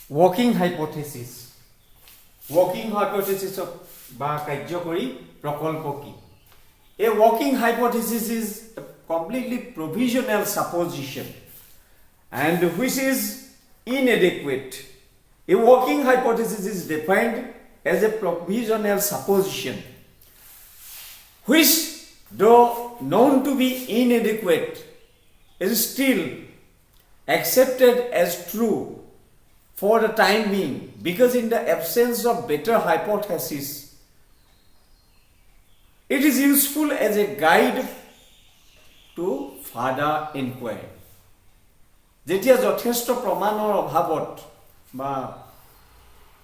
working hypothesis বা কাৰ্যকৰী প্ৰকল্প কি? A working hypothesis is a completely provisional supposition and which is inadequate. A working hypothesis is defined as a provisional supposition which, though known to be inadequate, is still accepted as true for the time being, because in the absence of better hypothesis, it is useful as a guide to further inquiry. যেতিয়া যথেষ্ট প্ৰমাণৰ অভাৱত বা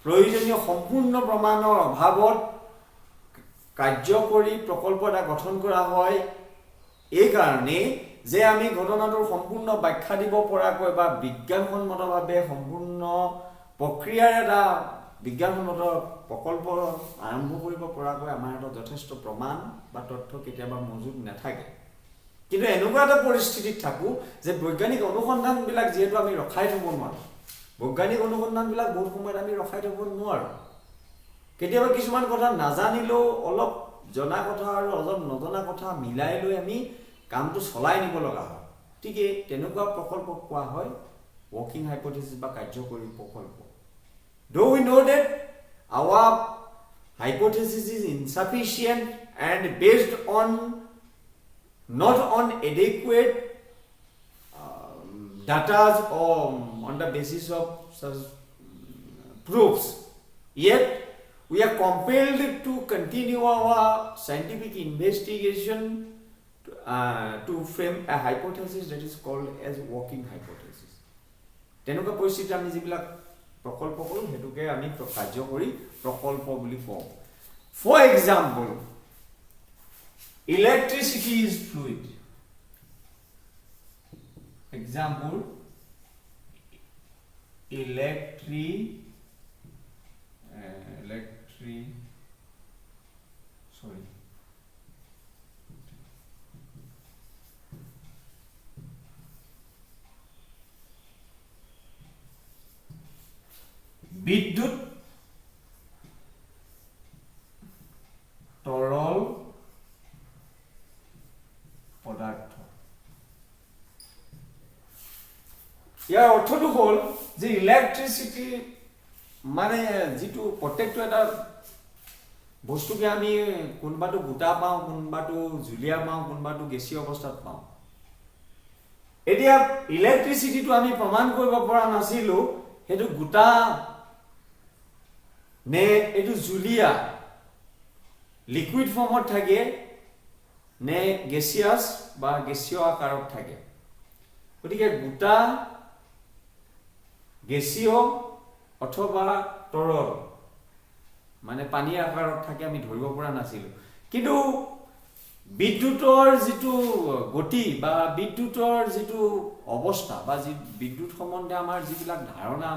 প্ৰয়োজনীয় সম্পূৰ্ণ প্ৰমাণৰ অভাৱত কাৰ্যকৰী প্ৰকল্প এটা গঠন কৰা হয়, এই কাৰণে যে আমি ঘটনাটোৰ সম্পূৰ্ণ ব্যাখ্যা দিব পৰাকৈ বা বিজ্ঞানসন্মতভাৱে সম্পূৰ্ণ প্ৰক্ৰিয়াৰ এটা বিজ্ঞানসন্মত প্ৰকল্প আৰম্ভ কৰিব পৰাকৈ আমাৰ হাতত যথেষ্ট প্ৰমাণ বা তথ্য কেতিয়াবা মজুত নাথাকে। কিন্তু এনেকুৱা এটা পৰিস্থিতিত থাকোঁ যে বৈজ্ঞানিক অনুসন্ধানবিলাক যিহেতু আমি ৰখাই থ'ব নোৱাৰোঁ, বৈজ্ঞানিক অনুসন্ধানবিলাক বহুত সময়ত আমি ৰখাই থ'ব নোৱাৰোঁ। কেতিয়াবা কিছুমান কথা নাজানিলেও অলপ জনা কথা আৰু অলপ নজনা কথা মিলাই লৈ আমি কামটো চলাই নিব লগা হয়। গতিকে তেনেকুৱা প্ৰকল্পক কোৱা হয় ৱৰ্কিং হাইপথেচিছ বা কাৰ্যকৰী প্ৰকল্প। Though we know that our hypothesis is insufficient and based on not on adequate data or on the basis of such proofs, yet we are compelled to continue our scientific investigation to frame a hypothesis that is called as working hypothesis. তেনেকুৱা পৰিস্থিতি আমি যিবিলাক প্ৰকল্প কৰোঁ সেইটোকে আমি কাৰ্যকৰী প্ৰকল্প বুলি কওঁ। For example, electricity is fluid. Example, বিদ্যুৎ তৰল পদাৰ্থ। ইয়াৰ অৰ্থটো হ'ল যে ইলেক্ট্ৰিচিটি মানে যিটো প্ৰত্যেকটো এটা বস্তুকে আমি কোনোবাটো গোটা পাওঁ, কোনোবাটো জুলীয়া পাওঁ, কোনোবাটো গেছীয় অৱস্থাত পাওঁ। এতিয়া ইলেক্ট্ৰিচিটিটো আমি প্ৰমাণ কৰিব পৰা নাছিলোঁ সেইটো গোটা নে এইটো জুলীয়া লিকুইড ফৰ্মত থাকে নে গেছিয়াছ বা গেছীয় আকাৰত থাকে। গতিকে গোটা, গেছীয় অথবা তৰল মানে পানী আকাৰত থাকে আমি ধৰিব পৰা নাছিলোঁ। কিন্তু বিদ্যুতৰ যিটো গতি বা বিদ্যুতৰ যিটো অৱস্থা বা যি বিদ্যুৎ সম্বন্ধে আমাৰ যিবিলাক ধাৰণা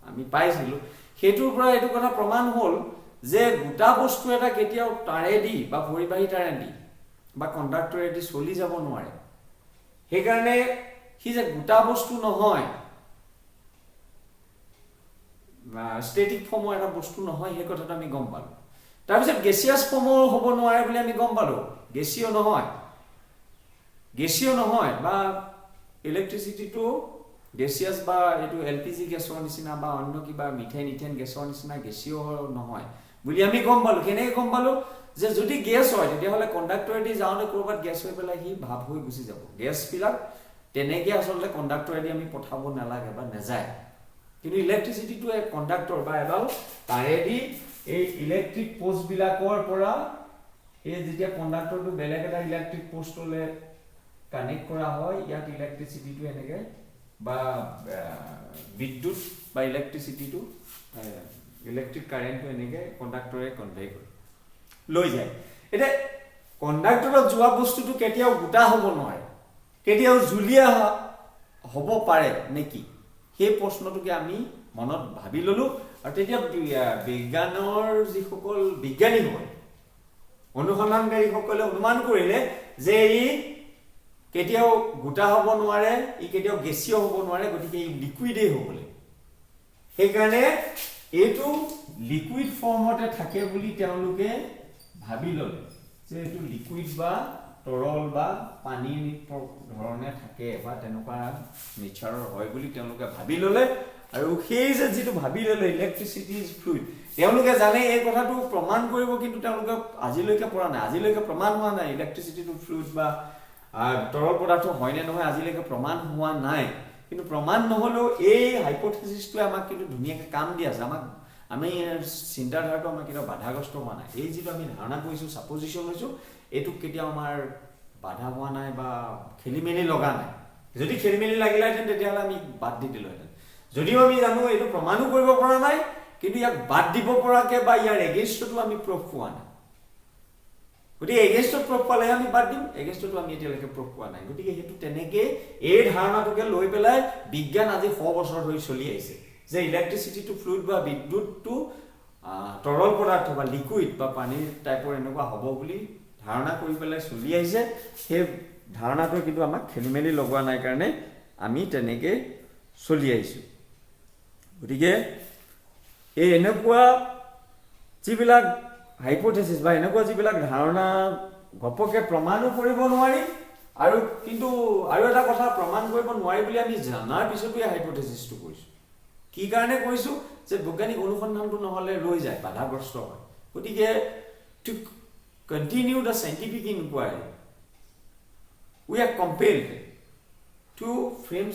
আমি পাইছিলোঁ সেইটোৰ পৰা এইটো কথা প্ৰমাণ হ'ল যে গোটা বস্তু এটা কেতিয়াও তাৰেদি বা পৰিবাহী তাৰেদি বা কণ্ডাক্টৰেদি চলি যাব নোৱাৰে। সেইকাৰণে সি যে গোটা বস্তু নহয়, ষ্টেটিক ফৰ্মৰ এটা বস্তু নহয়, সেই কথাটো আমি গম পালোঁ। তাৰপিছত গেছিয়াছ ফৰ্মৰ হ'ব নোৱাৰে বুলি আমি গম পালোঁ। গেছীয় নহয় বা ইলেক্ট্ৰিচিটিটো গেছিয়াছ বা এইটো LPG গেছৰ নিচিনা বা অন্য কিবা মিথেন ইথেন গেছৰ নিচিনা গেছীয় নহয় বুলি আমি গম পালোঁ। কেনেকৈ গম পালোঁ? যে যদি গেছ হয় তেতিয়াহ'লে কণ্ডাক্টৰেদি যাওঁতে ক'ৰবাত গেছ হৈ পেলাই সি ভাৱ হৈ গুচি যাব। গেছবিলাক তেনেকৈ আচলতে কণ্ডাক্টৰেদি আমি পঠাব নালাগে বা নাযায়। কিন্তু ইলেক্ট্ৰিচিটিটো এক কণ্ডাক্টৰ বা এডাল তাৰেদি এই ইলেক্ট্ৰিক পোষ্টবিলাকৰ পৰা এই যেতিয়া কণ্ডাক্টৰটো বেলেগ এটা ইলেক্ট্ৰিক পোষ্টলৈ কানেক্ট কৰা হয়, ইয়াত ইলেক্ট্ৰিচিটিটো এনেকৈ বা বিদ্যুৎ বা ইলেক্ট্ৰিচিটিটো ইলেক্ট্ৰিক কাৰেণ্টটো এনেকৈ কণ্ডাক্টৰে কনভে কৰে লৈ যায়। এতিয়া কণ্ডাক্টৰত যোৱা বস্তুটো কেতিয়াও গোটা হ'ব নোৱাৰে, কেতিয়াও জুলীয়া হ'ব পাৰে নেকি, সেই প্ৰশ্নটোকে আমি মনত ভাবি ল'লোঁ। আৰু তেতিয়া বিজ্ঞানৰ যিসকল বিজ্ঞানী হয়, অনুসন্ধানকাৰীসকলে অনুমান কৰিলে যে ই কেতিয়াও গোটা হ'ব নোৱাৰে, ই কেতিয়াও গেছীয় হ'ব নোৱাৰে, গতিকে ই লিকুইডেই হ'ব লাগিব। সেইকাৰণে এইটো লিকুইড ফৰ্মতে থাকে বুলি তেওঁলোকে ভাবি ল'লে যে এইটো লিকুইড বা তৰল বা পানীৰ ধৰণে থাকে বা তেনেকুৱা নেচাৰৰ হয় বুলি তেওঁলোকে ভাবি ল'লে আৰু সেই যে যিটো ভাবি ল'লে ইলেক্ট্ৰিচিটি ইজ ফ্লুইড তেওঁলোকে জানে এই কথাটো প্ৰমাণ কৰিব কিন্তু তেওঁলোকে আজিলৈকে পৰা নাই আজিলৈকে প্ৰমাণ হোৱা নাই ইলেক্ট্ৰিচিটিটো ফ্লুইড বা তৰল পদাৰ্থ হয় নে নহয় আজিলৈকে প্ৰমাণ হোৱা নাই কিন্তু প্ৰমাণ নহলেও এই হাইপোথেসিসটোৱে আমাক কিন্তু ধুনীয়াকৈ কাম দি আছে আমাক আমি চিন্তাধাৰাটো আমাক কেতিয়াও বাধাগ্ৰস্ত হোৱা নাই এই যিটো আমি ধাৰণা কৰিছোঁ সাপোজিশন লৈছোঁ এইটো কেতিয়াও আমাৰ বাধা হোৱা নাই বা খেলিমেলি লগা নাই যদি খেলিমেলি লাগিলেহেঁতেন তেতিয়াহ'লে আমি বাদ দি দিলোহেঁতেন যদিও আমি জানো এইটো প্ৰমাণো কৰিব পৰা নাই কিন্তু ইয়াক বাদ দিব পৰাকৈ বা ইয়াৰ এগেইনষ্টতো আমি প্ৰুফ পোৱা নাই গতিকে এগেইনষ্টত প্ৰুফ পালেহে আমি বাদ দিম এগেইনষ্টতো আমি এতিয়ালৈকে প্ৰুফ পোৱা নাই গতিকে সেইটো তেনেকৈ এই ধাৰণাটোকে লৈ পেলাই বিজ্ঞান আজি 100 বছৰ ধৰি চলি আহিছে যে ইলেক্ট্ৰিচিটিটো ফ্লুইড বা বিদ্যুৎটো তৰল পদাৰ্থ বা লিকুইড বা পানীৰ টাইপৰ এনেকুৱা হ'ব বুলি ধাৰণা কৰি পেলাই চলি আহিছে সেই ধাৰণাটোৱে কিন্তু আমাক খেলিমেলি লগোৱা নাই কাৰণে আমি তেনেকৈ চলি আহিছোঁ গতিকে এই এনেকুৱা যিবিলাক হাইপোথেসিস বা এনেকুৱা যিবিলাক ধাৰণা ঘপকে প্ৰমাণো কৰিব নোৱাৰি আৰু কিন্তু আৰু এটা কথা প্ৰমাণ কৰিব নোৱাৰি বুলি আমি জানাৰ পিছতো এই হাইপোথেসিসটো কৰিছোঁ কি কাৰণে কৰিছোঁ যে বৈজ্ঞানিক অনুসন্ধানটো নহ'লে ৰৈ যায় বাধাগ্ৰস্ত হয় গতিকে two continue the scientific inquiry we are compelled to frame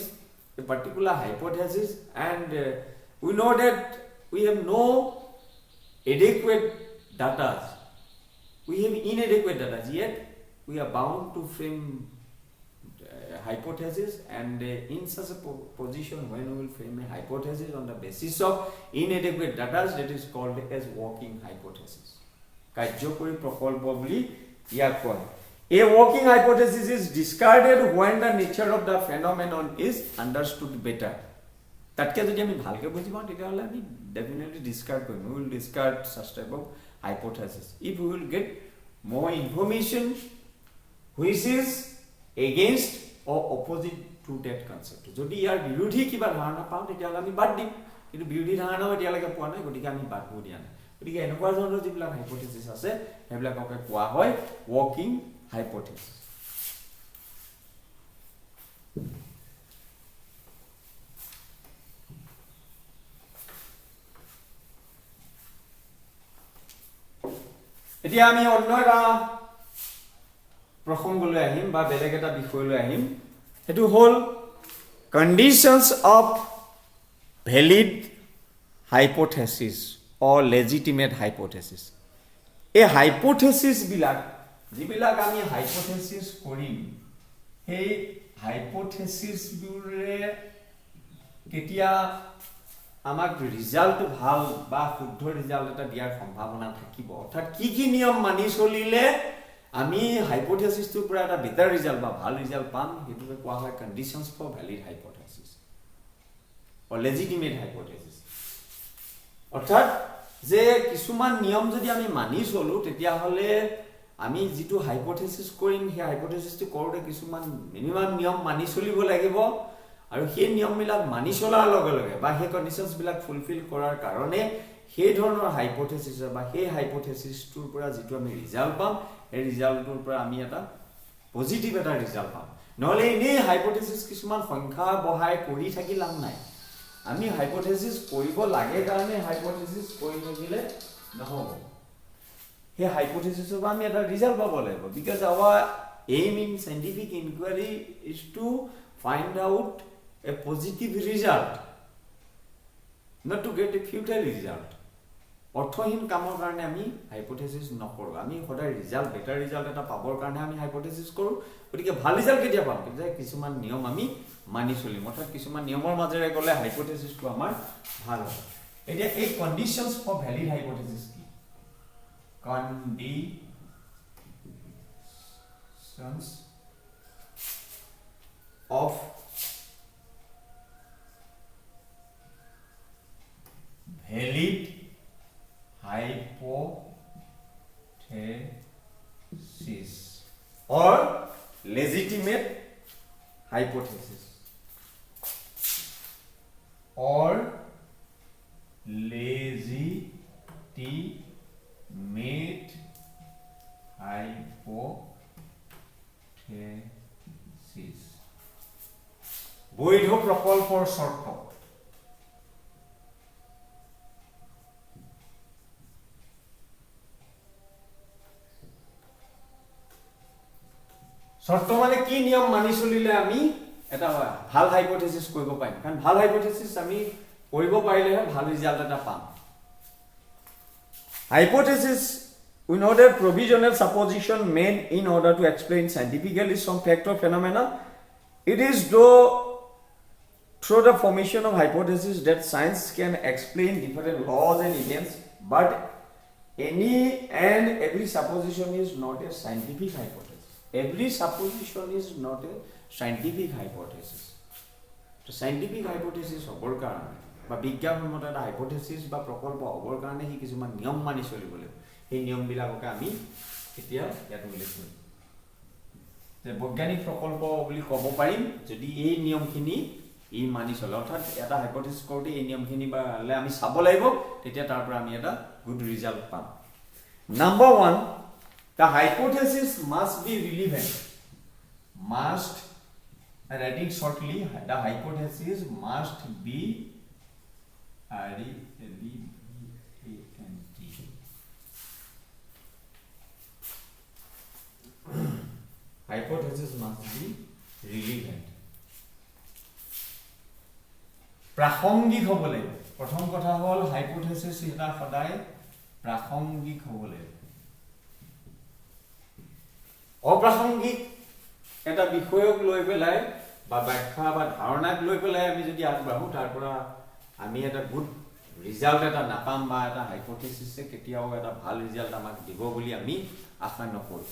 a particular hypothesis and we know that we have no adequate data we have inadequate data yet we are bound to frame hypothesis and in such a position when we will frame a hypothesis on the basis of inadequate data that is called as working hypothesis কাৰ্যকৰী প্ৰকল্প বুলি ইয়াক কোৱা হয় A working hypothesis is discarded when the nature of the phenomenon is understood better. তাতকে যদি আমি ভালকে বুজি পাওঁ তেতিয়াহ'লে আমি definitely discard কৰিম we will discard such type of hypothesis if we will get more information which is against or opposite to that concept যদি ইয়াৰ বিৰোধী কিবা ধাৰণা পাওঁ তেতিয়াহ'লে আমি বাদ দিম কিন্তু বিৰোধী ধাৰণাও এতিয়ালৈকে পোৱা নাই গতিকে আমি বাদ দিয়া নাই গতিকে এনেকুৱা ধৰণৰ যিবিলাক হাইপোথেসিস আছে সেইবিলাককে কোৱা হয় ৱৰ্কিং হাইপোথেসিস এতিয়া আমি অন্য এটা প্ৰসংগলৈ আহিম বা বেলেগ এটা বিষয়লৈ আহিম সেইটো হ'ল conditions of valid hypothesis or legitimate hypothesis এই হাইপোথেসিস বিলাক যিবিলাক আমি হাইপোথেসিস কৰিম সেই হাইপোথেসিস বোৰে কেতিয়া আমাক ৰিজাল্ট ভাল বা শুদ্ধ ৰিজাল্ট এটা দিয়াৰ সম্ভাৱনা থাকিব অৰ্থাৎ কি নিয়ম মানি চলিলে আমি হাইপোথেসিসটোৰ পৰা এটা বেটাৰ ৰিজাল্ট বা ভাল ৰিজাল্ট পাম হেতুকে কোৱা হয় conditions for valid hypothesis or legitimate hypothesis অৰ্থাৎ যে কিছুমান নিয়ম যদি আমি মানি চলো তেতিয়াহ'লে আমি যিটো হাইপোথেসিস কৰিম সেই হাইপোথেসিসটো কৰোঁতে কিছুমান মিনিমাম নিয়ম মানি চলিব লাগিব আৰু সেই নিয়মবিলাক মানি চলাৰ লগে লগে বা সেই কণ্ডিশনছবিলাক ফুলফিল কৰাৰ কাৰণে সেই ধৰণৰ হাইপোথেসিস বা সেই হাইপোথেসিসটোৰ পৰা যিটো আমি ৰিজাল্ট পাম সেই ৰিজাল্টটোৰ পৰা আমি এটা পজিটিভ এটা ৰিজাল্ট পাম নহ'লে এনেই হাইপোথেসিস কিছুমান সংখ্যা বঢ়াই কৰি থাকি লাভ নাই আমি হাইপোথেসিস কৰিব লাগে কাৰণে হাইপোথেসিস কৰি থাকিলে নহব হে হাইপোথেসিসৰ পৰা আমি এটা ৰিজাল্ট পাব লাগিব because our aim in scientific inquiry is to find out a positive result not to get a futile result অৰ্থহীন কামৰ কাৰণে আমি হাইপোথেসিস নকৰো আমি সদায় ৰিজাল্ট বেটাৰ ৰিজাল্ট এটা পাবৰ কাৰণে আমি হাইপোথেসিস কৰো গতিকে ভাল ৰিজাল্ট কেতিয়া পাম যে কিছুমান নিয়ম আমি মানি চলিম অৰ্থাৎ কিছুমান নিয়মৰ মাজেৰে গলে হাইপোথেসিসটো আমাৰ ভাল হ'ব এতিয়া এই কণ্ডিশনছ ফৰ ভ্যালিড হাইপোথেসিস কি conditions of valid hypothesis or legitimate hypothesis or জৈৱ প্ৰকল্পৰ চৰ্ত মানে কি নিয়ম মানি চলিলে আমি এটা ভাল হাইপোথেসিস কৰিব পাৰিম কাৰণ ভাল হাইপোথেসিস আমি কৰিব পাৰিলেহে ভাল ৰিজাল্ট এটা পাম hypothesis we know that provisional supposition made in order to explain scientifically some fact or phenomena it is through the formation of hypothesis that science can explain different laws and events but any and every supposition is not a scientific hypothesis every supposition is not a scientific hypothesis to scientific hypothesis hobor karone ba bigyansomot eta hypothesis ba prokolpo hobor karone hi kisuman niyom mani cholibole ei niyom bilakoke ami etia yatu ulikhu je bogyanik prokolpo boli kobo parim jodi ei niyom khini ই মানি চলে অর্থাৎ এটা hypothesis কৰোতে এই নিয়মখিনি বা আমি চাব লাগিব তেতিয়া তাৰ পৰা আমি এটা গুড ৰিজাল্ট পাম number 1 the hypothesis must be relevant must writing shortly the hypothesis must be relevant hypothesis must be relevant প্ৰাসংগিক হ'ব লাগিব প্ৰথম কথা হ'ল হাইপোথেসিস এটা সদায় প্ৰাসংগিক হ'ব লাগিব অপ্ৰাসংগিক এটা বিষয়ক লৈ পেলাই বা ব্যাখ্যা বা ধাৰণাক লৈ পেলাই আমি যদি আগবাঢ়ো তাৰ পৰা আমি এটা গুড ৰিজাল্ট এটা নাপাম বা এটা হাইপোথেসিসে কেতিয়াও এটা ভাল ৰিজাল্ট আমাক দিব বুলি আমি আশা নকৰো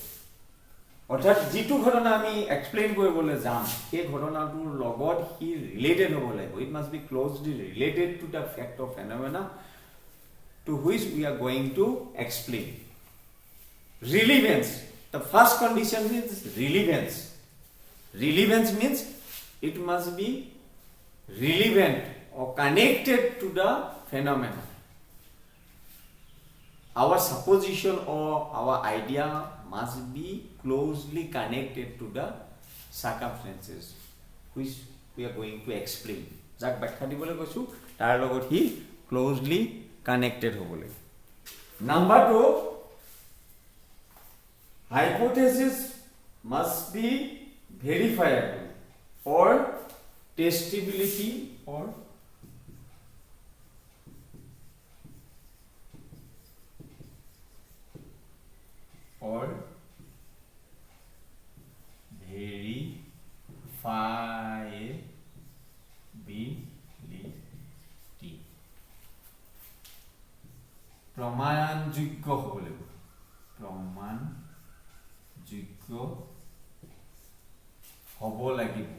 অৰ্থাৎ যিটো ঘটনা আমি এক্সপ্লেইন কৰিবলৈ যাম সেই ঘটনাটোৰ লগত হি ৰিলেটেড হ'ব লাগিব it must be closely related to the fact of phenomena to which we are going to explain relevance the first condition is relevance relevance means it must be relevant or connected to the phenomena our supposition or our idea must be closely connected to the circumstances which we are going to explain jak bakhya dibole koisu tar logot hi closely connected hobole number 2 hypothesis must be verifiable or testability or verifiability প্ৰমাণযোগ্য হ'ব লাগিব যোগ্য হ'ব লাগিব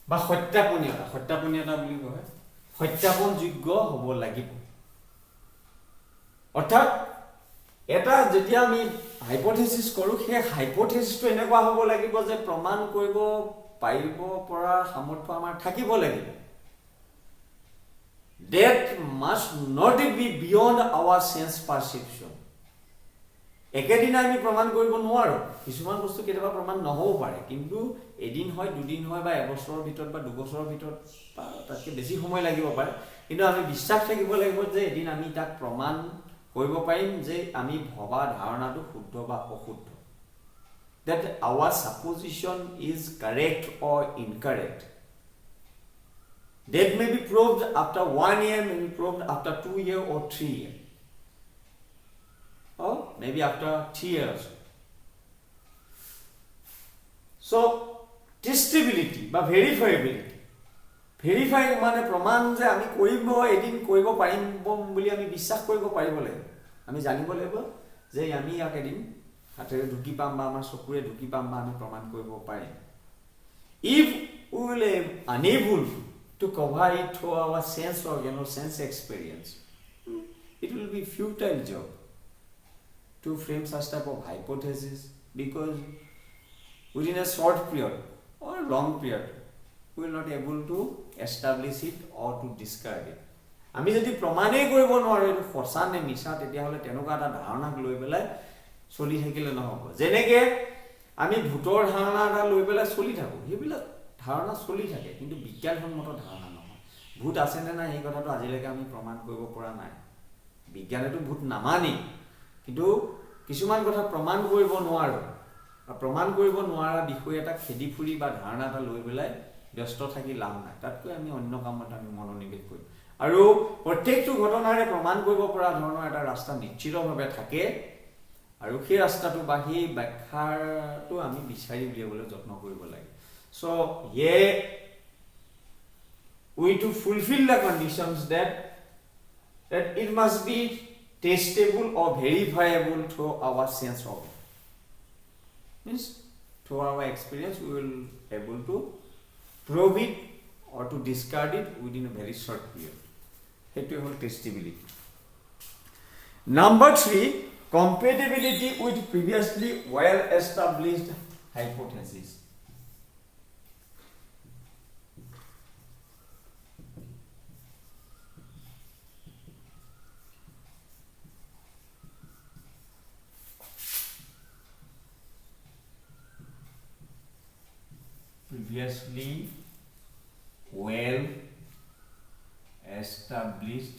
বা সত্যাপনীয়তা বুলি কয় সত্যাপনযোগ্য হ'ব লাগিব অৰ্থাৎ এটা যেতিয়া আমি হাইপোথেসিস কৰো সেই হাইপোথেসিসটো এনেকুৱা হ'ব লাগিব যে প্ৰমাণ কৰিব পাৰিব পৰা সামৰ্থ্য আমাৰ থাকিব লাগিব that must not be beyond our sense perception একেদিনা আমি প্ৰমাণ কৰিব নোৱাৰো কিছুমান বস্তু কেতিয়াবা প্ৰমাণ নহব পাৰে কিন্তু এদিন হয় দুদিন হয় বা এবছৰৰ ভিতৰত বা দুবছৰৰ ভিতৰত তাতকৈ বেছি সময় লাগিব পাৰে কিন্তু আমি বিশ্বাস থাকিব লাগিব যে এদিন আমি তাক প্ৰমাণ কৰিব পাৰিম যে আমি ভবা ধাৰণাটো শুদ্ধ বা অশুদ্ধ that our supposition is correct or incorrect that may be proved after 1 year may be proved after 2 years or 3 years or maybe after 3 years so testability বা verifiability verify মানে প্ৰমাণ যে আমি কৰিব এদিন কৰিব পাৰিম বুলি আমি বিশ্বাস কৰিব পাৰিব লাগিব আমি জানিব লাগিব যে আমি ইয়াক এদিন হাতেৰে ঢুকি পাম বা আমাৰ চকুৰে ঢুকি পাম বা আমি প্ৰমাণ কৰিব পাৰিম if we will unable to cover it through our sense organ or sense experience it will be futile job to frame such type of hypothesis because within a short period or long period we will not able to establish it or to discard it আমি যদি প্ৰমাণে কৰিব নোৱাৰো এটো ফৰসা নে মিছা তেতিয়া হলে তেনকা এটা ধাৰণাক লৈ বেলাই চলি থাকিলে নহব যেনেকে আমি ভূতৰ ধাৰণা এটা লৈ পেলাই চলি থাকোঁ, সেইবিলাক ধাৰণা চলি থাকে, কিন্তু বিজ্ঞানসন্মত ধাৰণা নহয়। ভূত আছেনে নাই এই কথাটো আজিলৈকে আমি প্ৰমাণ কৰিব পৰা নাই। বিজ্ঞানেতো ভূত নামানেই, কিন্তু কিছুমান কথা প্ৰমাণ কৰিব নোৱাৰোঁ। প্ৰমাণ কৰিব নোৱাৰা বিষয় এটা খেদি ফুৰি বা ধাৰণা এটা লৈ পেলাই ব্যস্ত থাকি লাভ নাই, তাতকৈ আমি অন্য কামত আমি মনোনিৱেশ কৰিম। আৰু প্ৰত্যেকটো ঘটনাৰে প্ৰমাণ কৰিব পৰা ধৰণৰ এটা ৰাস্তা নিশ্চিতভাৱে থাকে, আৰু সেই ৰাস্তাটো বা সেই ব্যাখ্যাটো আমি বিচাৰি উলিয়াবলৈ যত্ন কৰিব লাগে। So here we to fulfill the conditions that it must be testable or verifiable through our sense of it. Means through our experience we will able to prove it or to discard it within a very short period. That is testability. Number 3, compatibility with previously well established hypotheses. Previously well established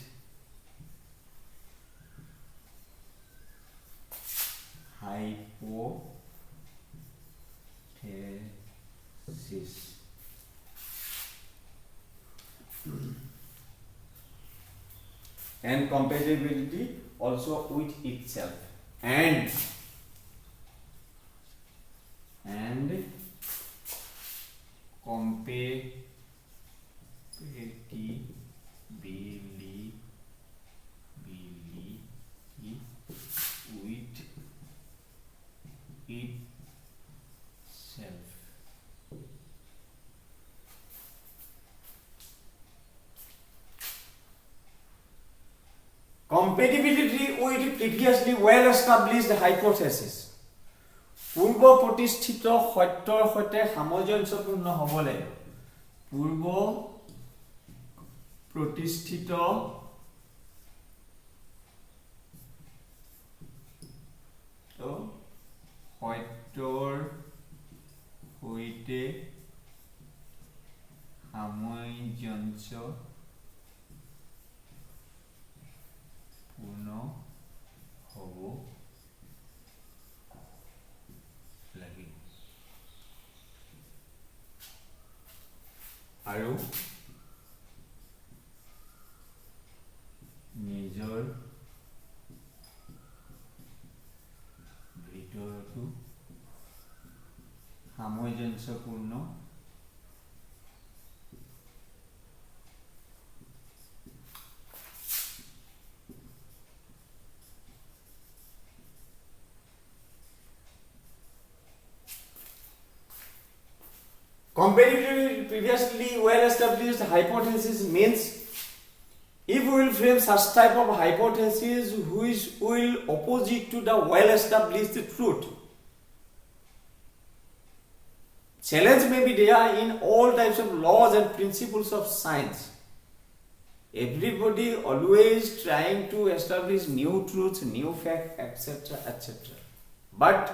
hypothesis. And compatibility also with itself and compatibility with itself. Compatibility with previously well established hypothesis. পূৰ্ব প্ৰতিষ্ঠিত সত্যৰ সৈতে সামঞ্জস্যপূৰ্ণ হ'ব লাগে। পূৰ্ব প্ৰতিষ্ঠিত সত্যৰ সৈতে সামঞ্জস্যপূৰ্ণ হ'ব লাগে। আৰু নিজৰ ভিতৰতো সামঞ্জস্যপূৰ্ণ Comparatively previously well established hypothesis means if we will frame such type of hypothesis which will opposite to the well established truth. Challenge may be there in all types of laws and principles of science. Everybody always trying to establish new truths, new facts, etc., etc. But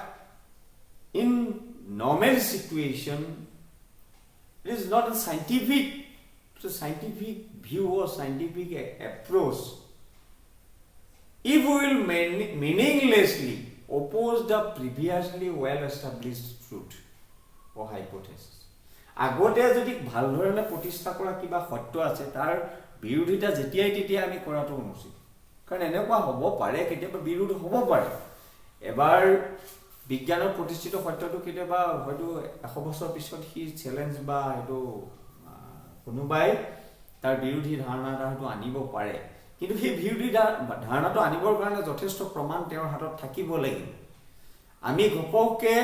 in normal situation, it is not a scientific view or scientific approach. If we will meaninglessly oppose the previously well established truth or hypothesis. আগতে যদি ভাল ধৰণে প্ৰতিষ্ঠা কৰা কিবা সত্য আছে তাৰ বিৰোধিতা যেতিয়াই তেতিয়া আমি কৰাটো অনুচিত। কাৰণ এনেকুৱা হ'ব পাৰে কেতিয়াবা বিৰোধ হ'ব পাৰে। এবাৰ বিজ্ঞানৰ প্ৰতিষ্ঠিত সত্যটো কেতিয়াবা হয়তো 100 বছৰ পিছত সি চ্যালেঞ্জ বা এইটো কোনোবাই তাৰ বিৰোধী ধাৰণা এটা হয়তো আনিব পাৰে, কিন্তু সেই বিৰোধী ধাৰণাটো আনিবৰ কাৰণে যথেষ্ট প্ৰমাণ তেওঁৰ হাতত থাকিব লাগিব। আমি ঘপককে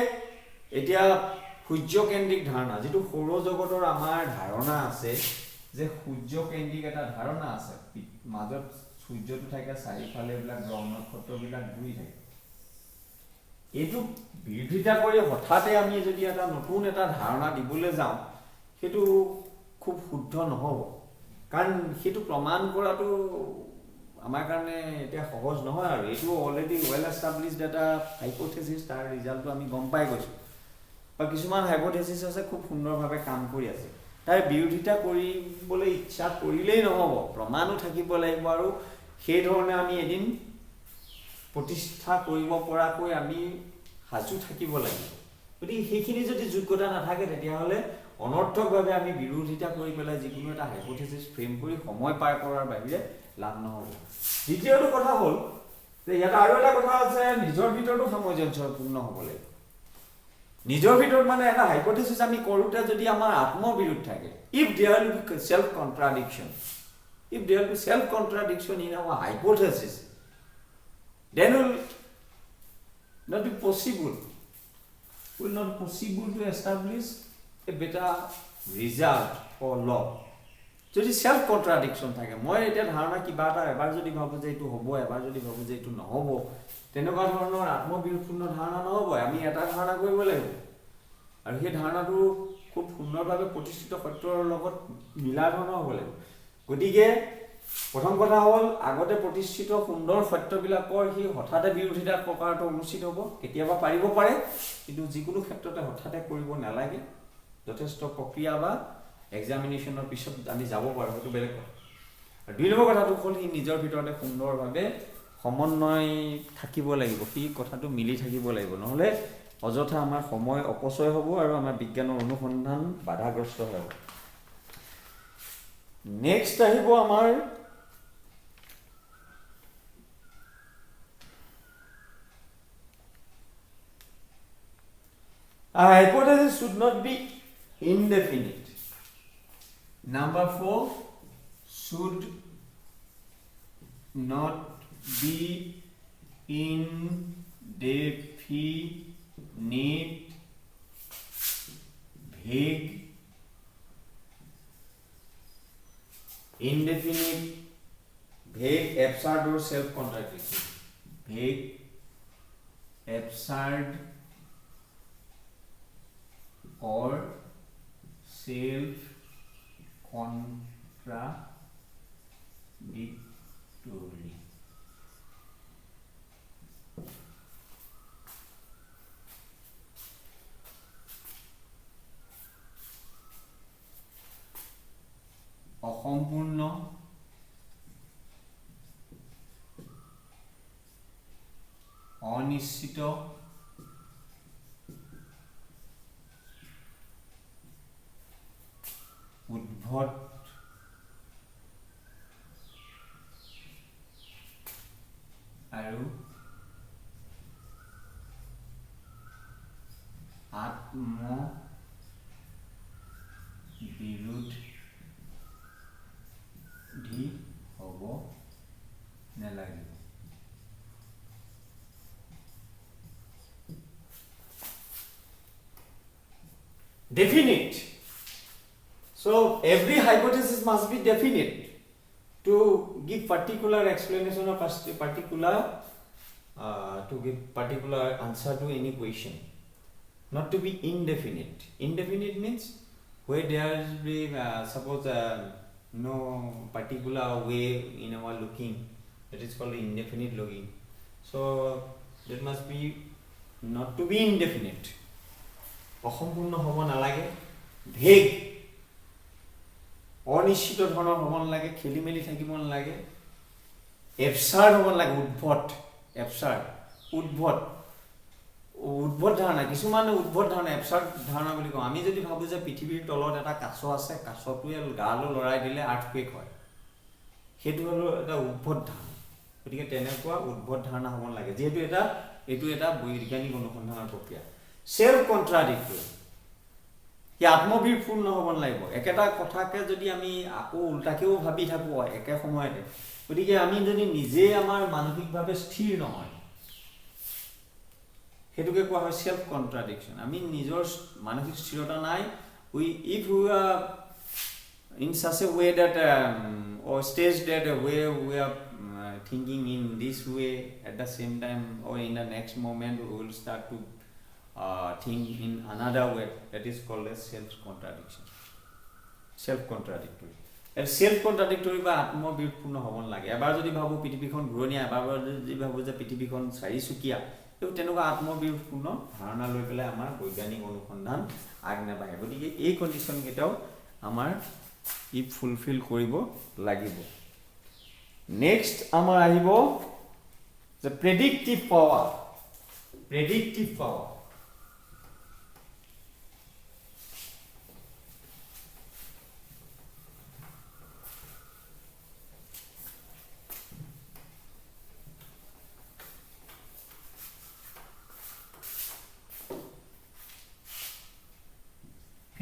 এতিয়া সূৰ্যকেন্দ্ৰিক ধাৰণা, যিটো সৌৰজগতৰ আমাৰ ধাৰণা আছে যে সূৰ্যকেন্দ্ৰিক এটা ধাৰণা আছে, মাজত সূৰ্যটো থাকে, চাৰিফালে এইবিলাক গ্ৰহ নক্ষত্ৰবিলাক ঘূৰি থাকে, এইটো বিৰোধিতা কৰি হঠাতে আমি যদি এটা নতুন এটা ধাৰণা দিবলৈ যাওঁ সেইটো খুব শুদ্ধ নহ'ব। কাৰণ সেইটো প্ৰমাণ কৰাটো আমাৰ কাৰণে এতিয়া সহজ নহয়, আৰু এইটো অলৰেডি ৱেল এষ্টাব্লিছড এটা হাইপোথেচিছ, তাৰ ৰিজাল্টটো আমি গম পাই গৈছোঁ। বা কিছুমান হাইপোথেচিছ আছে খুব সুন্দৰভাৱে কাম কৰি আছে, তাৰ বিৰোধিতা কৰিবলৈ ইচ্ছা কৰিলেই নহ'ব, প্ৰমাণো থাকিব লাগিব আৰু সেই ধৰণে আমি এদিন প্ৰতিষ্ঠা কৰিব পৰাকৈ আমি সাজু থাকিব লাগিব। গতিকে সেইখিনি যদি যোগ্যতা নাথাকে তেতিয়াহ'লে অনৰ্থকভাৱে আমি বিৰোধিতা কৰি পেলাই যিকোনো এটা হাইপোথেচিছ ফ্ৰেম কৰি সময় পাৰ কৰাৰ বাহিৰে লাভ নহ'ব। দ্বিতীয়টো কথা হ'ল যে ইয়াত আৰু এটা কথা আছে, নিজৰ ভিতৰতো সামঞ্জস্যপূৰ্ণ হ'ব লাগিব। নিজৰ ভিতৰত মানে এটা হাইপোথেচিছ আমি কৰোঁতে যদি আমাৰ আত্মবিৰোধ থাকে, if there will be self contradiction, if there be self contradiction in our hypothesis, then will not be possible to establish a better result for law. যদি সেল্ফ কন্ট্ৰাডিকশ্যন থাকে, মই এতিয়া ধাৰণা কিবা এটা এবাৰ যদি ভাবোঁ যে এইটো হ'ব, এবাৰ যদি ভাবোঁ যে এইটো নহ'ব, তেনেকুৱা ধৰণৰ আত্মবিৰোধপূৰ্ণ ধাৰণা নহ'ব। আমি এটা ধাৰণা কৰিব লাগিব আৰু সেই ধাৰণাটো খুব সুন্দৰভাৱে প্ৰতিষ্ঠিত সত্যৰ লগত মিলা ধৰণৰ হ'ব লাগিব। গতিকে প্ৰথম কথা হ'ল আগতে প্ৰতিষ্ঠিত সুন্দৰ সত্যবিলাকৰ সি হঠাতে বিৰোধিতা কৰাটো অনুচিত হ'ব। কেতিয়াবা পাৰিব পাৰে, কিন্তু যিকোনো ক্ষেত্ৰতে হঠাতে কৰিব নালাগে। যথেষ্ট প্ৰক্ৰিয়া বা এক্সামিনেশ্যনৰ পিছত আমি যাব পাৰোঁ, সেইটো বেলেগ কথা। আৰু দুই নম্বৰ কথাটো হ'ল সি নিজৰ ভিতৰতে সুন্দৰভাৱে সমন্বয় থাকিব লাগিব, সি কথাটো মিলি থাকিব লাগিব, নহ'লে অযথা আমাৰ সময় অপচয় হ'ব আৰু আমাৰ বিজ্ঞানৰ অনুসন্ধান বাধাগ্ৰস্ত হ'ব। নেক্সট আহিব আমাৰ a hypothesis should not be indefinite. Number 4, should not be indefinite, vague, indefinite, vague, absurd or self-contradictory. Vague, absurd or self-contradictory. অসম্পূৰ্ণ, অনিশ্চিত, উদ্ভট, আৰু আত্মবিৰোধী হ'ব নালাগিব। Definite. So every hypothesis must be definite to give particular explanation or particular to give particular answer to any question. Not to be indefinite. Indefinite means where there be suppose no particular way in our looking, that is called indefinite looking. So that must be not to be indefinite. অসম্পূৰ্ণ হ'ব নালাগে, vague, অনিশ্চিত ধৰণৰ হ'ব নালাগে, খেলি মেলি থাকিব নালাগে, এবচাৰ্ড হ'ব নালাগে, উদ্ভট, এবচাৰ্ড, উদ্ভট ধাৰণা, কিছুমান উদ্ভট ধাৰণা, এবচাৰ্ড ধাৰণা বুলি কওঁ। আমি যদি ভাবোঁ যে পৃথিৱীৰ তলত এটা কাছ আছে, কাছটোৱে গালৈ লৰাই দিলে আৰ্থকুৱেক হয়, সেইটো হ'ল এটা উদ্ভট ধাৰণা। গতিকে তেনেকুৱা উদ্ভট ধাৰণা হ'ব নালাগে, যিহেতু এইটো এটা বৈজ্ঞানিক অনুসন্ধানৰ প্ৰক্ৰিয়া। সেল্ফ কন্ট্ৰাডিক্টৰি, সি আত্মবিৰোধপূৰ্ণ হ'ব নালাগিব। একেটা কথাকে যদি আমি আকৌ উল্টাকেও ভাবি থাকোঁ একে সময়তে, গতিকে আমি যদি নিজে আমাৰ মানসিকভাৱে স্থিৰ নহয়, সেইটোকে কোৱা হয় সেল্ফ কন্ট্ৰাডিকশ্যন। আমি নিজৰ মানসিক স্থিৰতা নাই, if we are in such a way that or stage that where we are thinking in this way, at the same time or in the next moment we will start to think in another way, that is called as self-contradiction, self-contradictory. And self-contradictory বা আত্মবিৰোধপূৰ্ণ হ'ব নালাগে। এবাৰ যদি ভাবোঁ পৃথিৱীখন ঘূৰণীয়া, এবাৰ যদি ভাবোঁ যে পৃথিৱীখন চাৰিচুকীয়া, এই তেনেকুৱা আত্মবিশ্বাসপূৰ্ণ ধাৰণা লৈ পেলাই আমাৰ বৈজ্ঞানিক অনুসন্ধান আগনেবাঢ়ে গতিকে এই কণ্ডিশ্যন কেইটাও আমাৰ ই ফুলফিল কৰিব লাগিব নেক্সট আমাৰ আহিব যে predictive power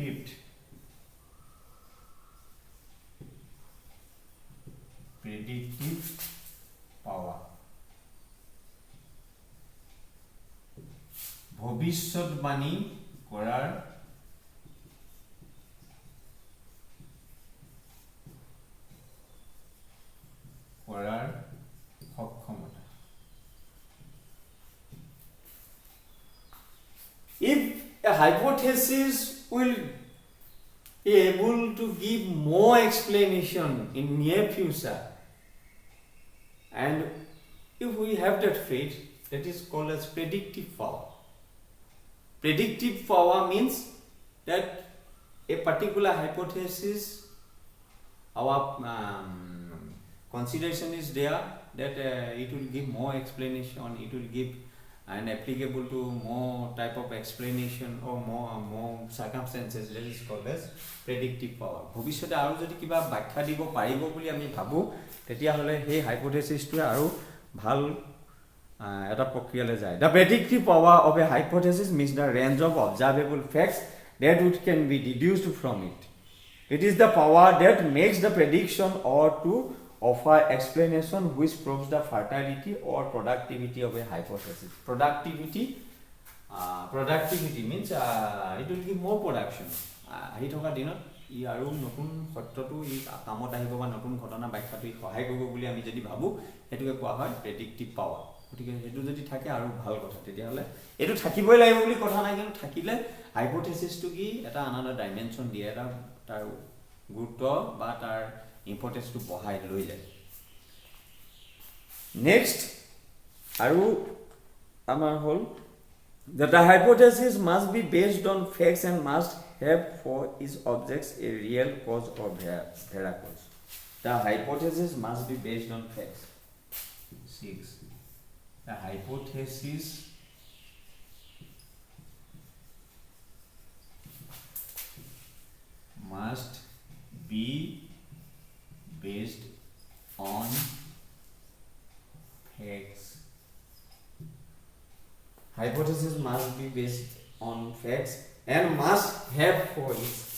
fifth predictive power ভবিষ্যৎবাণী কৰাৰ সক্ষমতা if a hypothesis will be able to give more explanation in near future and if we have that faith that is called as predictive power. Predictive power means that a particular hypothesis our consideration is there that it will give more explanation, it will give and applicable to more type of explanation or more circumstances that is called as predictive power. ভবিষ্যতে আৰু যদি কিবা ব্যাখ্যা দিব পাৰিব বুলি আমি ভাবো তেতিয়া হলে সেই হাইপোথেসিসটো আৰু ভাল এটা প্ৰক্ৰিয়ালৈ যায় the predictive power of a hypothesis means the range of observable facts that which can be deduced from it. It is the power that makes the prediction or to offer explanation which proves the fertility or productivity of a hypothesis. Productivity means it will give more production. আহি থকা দিনত ই আৰু নতুন সত্যটো ই কামত আহিব বা নতুন ঘটনা ব্যাখ্যাটো সহায় কৰিব বুলি আমি যদি ভাবো এটোকে কোৱা হয় প্ৰেডিক্টিভ পাৱাৰ গতিকে এটো যদি থাকে আৰু ভাল কথা তেতিয়া হলে এটো থাকিবই লাগিব বুলি কথা নাই কিন্তু থাকিলে হাইপোথেসিসটো কি এটা আনাদাৰ ডাইমেনশন দিয়ে এটা তাৰ গুৰুত্ব বা তাৰ ইম্পৰ্টেন্সটো বঢ়াই লৈ যায় নেক্সট আৰু আমাৰ হল that the hypothesis must be based on facts and must have for its objects a real cause or vera cause. The hypothesis must be based on facts. 6. The hypothesis must be based on facts. Hypothesis must be based on facts and must have for its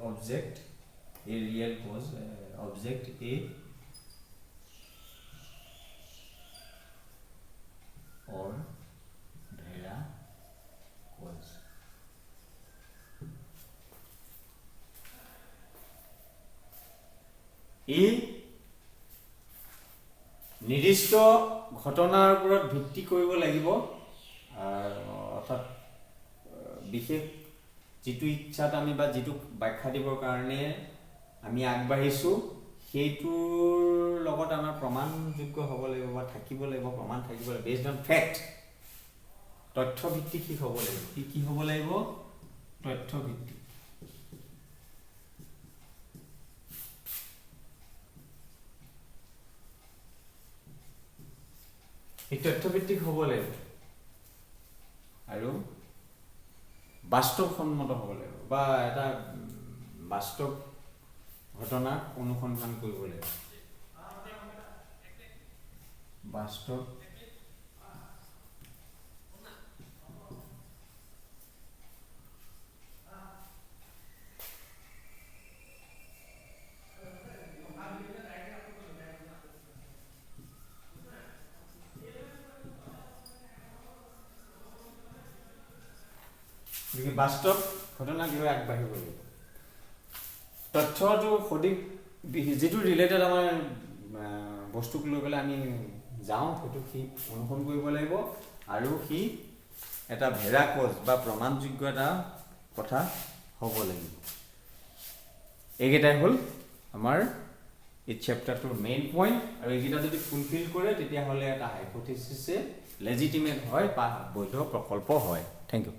object a real cause object A or vera cause এই নিৰ্দিষ্ট ঘটনাৰ ওপৰত ভিত্তি কৰিব লাগিব অৰ্থাৎ বিশেষ যেটো ইচ্ছাত আমি বা যেটো ব্যাখ্যা দিবৰ কাৰণে আমি আগবাঢ়িছো সেইটোৰ লগত আমাৰ প্ৰমাণযোগ্য হ'ব লাগিব বা থাকিব লাগিব প্ৰমাণ থাকিব লাগিব বেছড অন ফ্যাক্ট তথ্য ভিত্তিক কি হ'ব লাগিব কি হ'ব লাগিব তথ্য ভিত্তিক এই তথ্য ভিত্তিক হ'ব লাগিব আৰু বাস্তৱসন্মত হ'ব লাগিব বা এটা বাস্তৱ ঘটনা অনুসন্ধান কৰিব লাগিব বাস্তৱ বাস্তৱ ঘটনা লৈ আগবাঢ়িব লাগিব তথ্যটো সঠিক যিটো ৰিলেটেড আমাৰ বস্তুক লৈ পেলাই আমি যাওঁ সেইটো সি অনুসৰণ কৰিব লাগিব আৰু সি এটা ভেৰাকজ বা প্ৰমাণযোগ্য এটা কথা হ'ব লাগিব। এইকেইটাই হ'ল আমাৰ এই চেপ্টাৰটোৰ মেইন পইণ্ট আৰু এইকেইটা যদি ফুলফিল কৰে তেতিয়াহ'লে এটা হাইপথেচিছে লেজিটিমেট হয় বা বৈধ প্ৰকল্প হয়। Thank U.